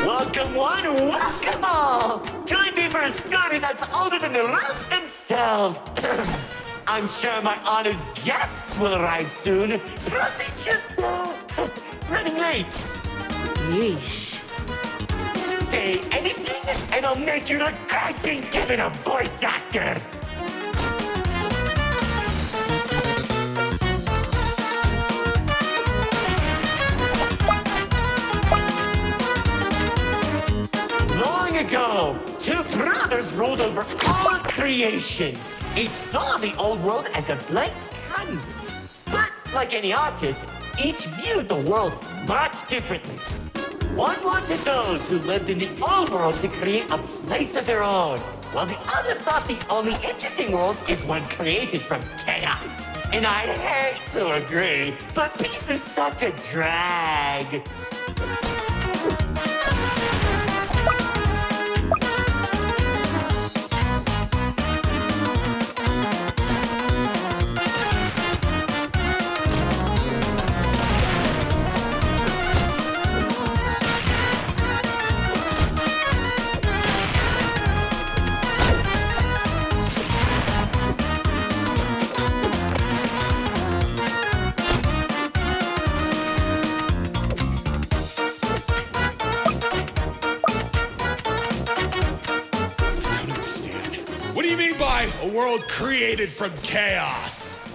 Welcome one, welcome all! Join me for a story that's older than the realms themselves. I'm sure my honored guests will arrive soon. Probably just, running late. Yeesh. Say anything, and I'll make you regret being given a voice actor. Long ago, two brothers ruled over all creation. Each saw the old world as a blank canvas. But like any artist, each viewed the world much differently. One wanted those who lived in the old world to create a place of their own, while the other thought the only interesting world is one created from chaos. And I'd hate to agree, but peace is such a drag. What do you mean by a world created from chaos?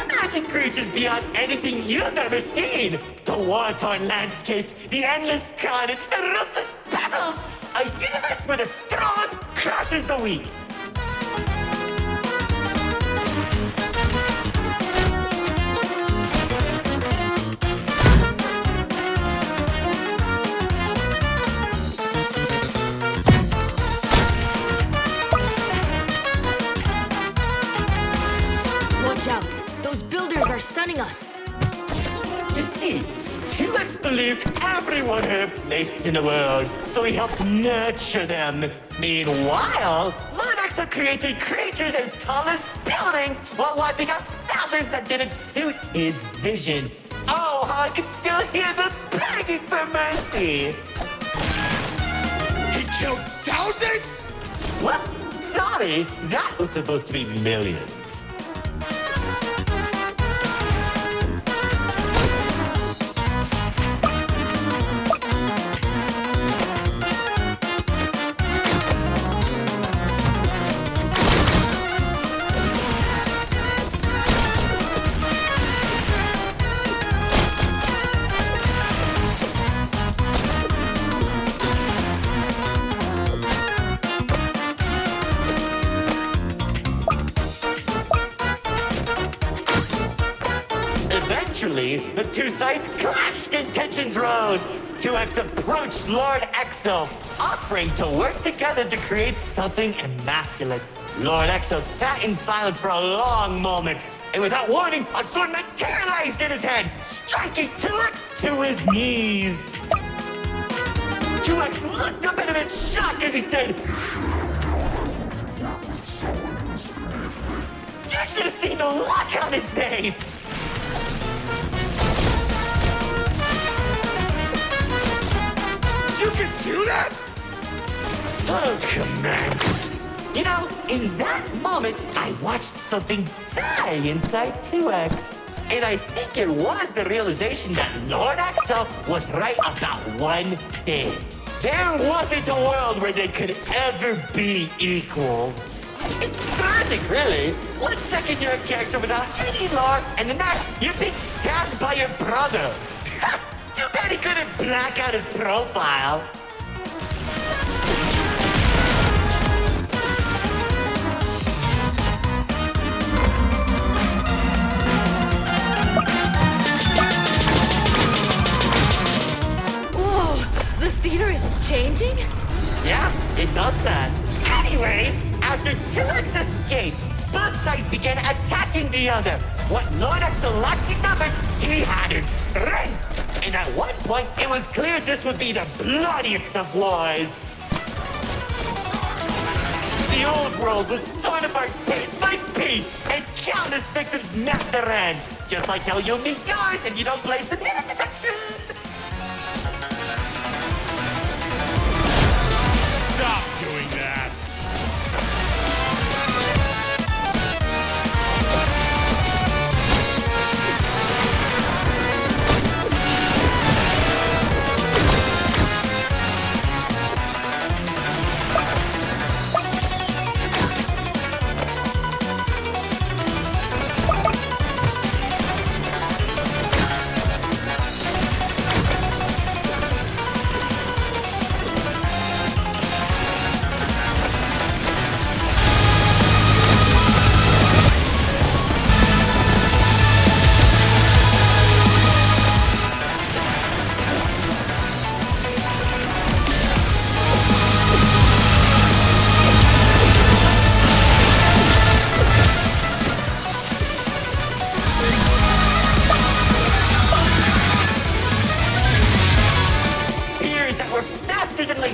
Imagine creatures beyond anything you've ever seen. The war-torn landscapes, the endless carnage, the ruthless battles. A universe where the strong crushes the weak. Watch out. Those builders are stunning us. You see, 2X believed everyone had a place in the world, so he helped nurture them. Meanwhile, Lord Exo created creatures as tall as buildings while wiping out thousands that didn't suit his vision. Oh, how I can still hear them begging for mercy. He killed thousands? Whoops, sorry, that was supposed to be millions. Eventually, the two sides clashed and tensions rose. 2X approached Lord Exo, offering to work together to create something immaculate. Lord Exo sat in silence for a long moment, and without warning, a sword materialized in his hand, striking 2X to his knees. 2X looked up at him in shock as he said, "You should have seen the look on his face!" You can do that? Oh, Commander. You know, in that moment, I watched something die inside 2X. And I think it was the realization that Lord Exo was right about one thing. There wasn't a world where they could ever be equals. It's tragic, really. 1 second you're a character without any lore, and the next you're being stabbed by your brother. Too bad he couldn't black out his profile. Whoa, the theater is changing? Yeah? does that. Anyways, after 2X escaped, both sides began attacking the other. What Lord Exo lacked in numbers, he had in strength. And at one point, it was clear this would be the bloodiest of wars. The old world was torn apart piece by piece, and countless victims met their end. Just like how you'll meet yours if you don't place a minute detection. Stop doing that.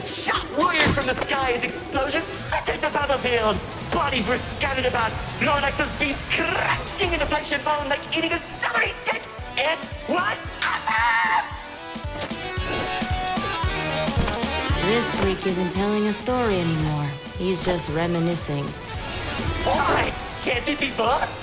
Shot warriors from the sky as explosions littered the battlefield. Bodies were scattered about. Lord Exo's beast crunching into flesh and bone like eating a celery stick. It was awesome! This freak isn't telling a story anymore. He's just reminiscing. What? Can't it be both?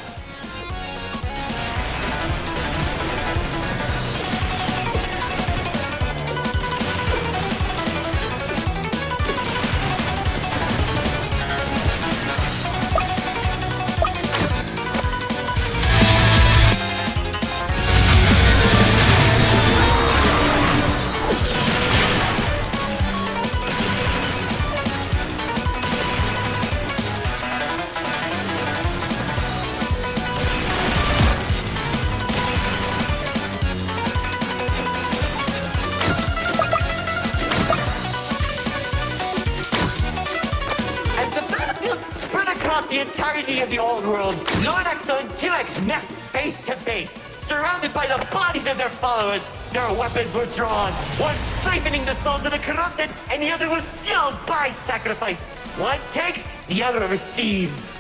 The entirety of the old world, Lord Exo and 2X met face to face, surrounded by the bodies of their followers. Their weapons were drawn, one siphoning the souls of the corrupted, and the other was fueled by sacrifice. One takes, the other receives.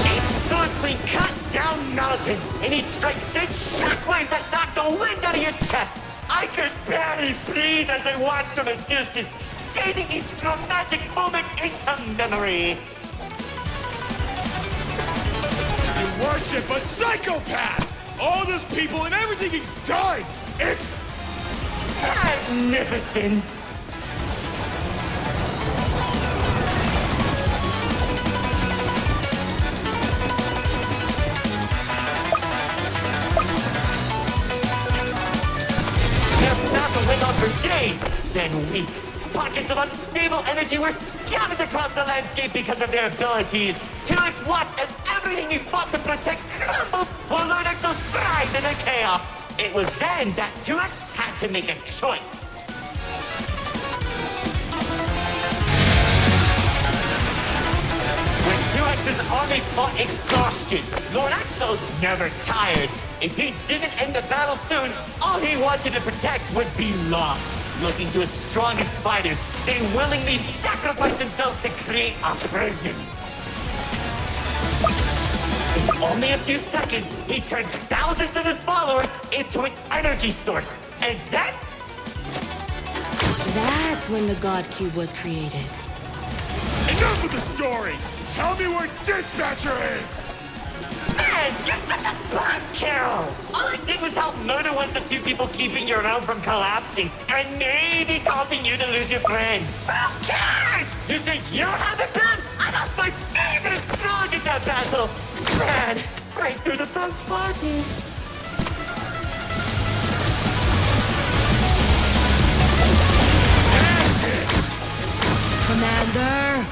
Each sword swing cut down mountains, and each strike sent shockwaves that knocked the wind out of your chest. I could barely breathe as I watched from a distance, stating each dramatic moment into memory. You worship a psychopath! All those people and everything he's done! It's magnificent! Went on for days, then weeks. Pockets of unstable energy were scattered across the landscape because of their abilities. 2X watched as everything he fought to protect crumbled, while Lord Exo thrived in the chaos. It was then that 2X had to make a choice. When 2X's army fought exhaustion, Lord Exo's never tired. If he didn't end the battle soon, all he wanted to protect would be lost. Looking to his strongest fighters, they willingly sacrificed themselves to create a prison. In only a few seconds, he turned thousands of his followers into an energy source. And then... That's when the God Cube was created. enough of the stories! Tell me where Dispatcher is! Man, you're such a buzzkill! All I did was help murder one of the two people keeping your realm from collapsing, and maybe causing you to lose your friend. Who cares? You think you have it bad? I lost my favorite frog in that battle! Man, right through the best parties. Commander!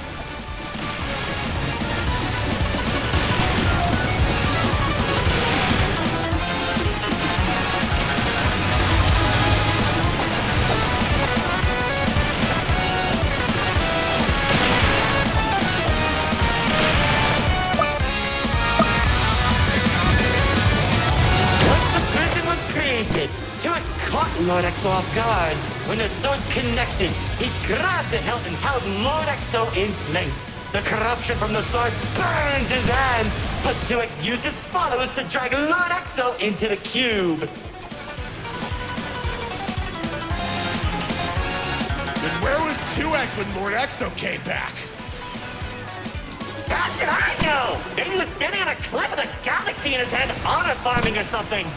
2X caught Lord Exo off guard. When the swords connected, he grabbed the hilt and held Lord Exo in place. The corruption from the sword burned his hands, but 2X used his followers to drag Lord Exo into the cube. Then where was 2X when Lord Exo came back? How should I know? Maybe he was standing on a cliff with a galaxy in his hand, honor farming or something.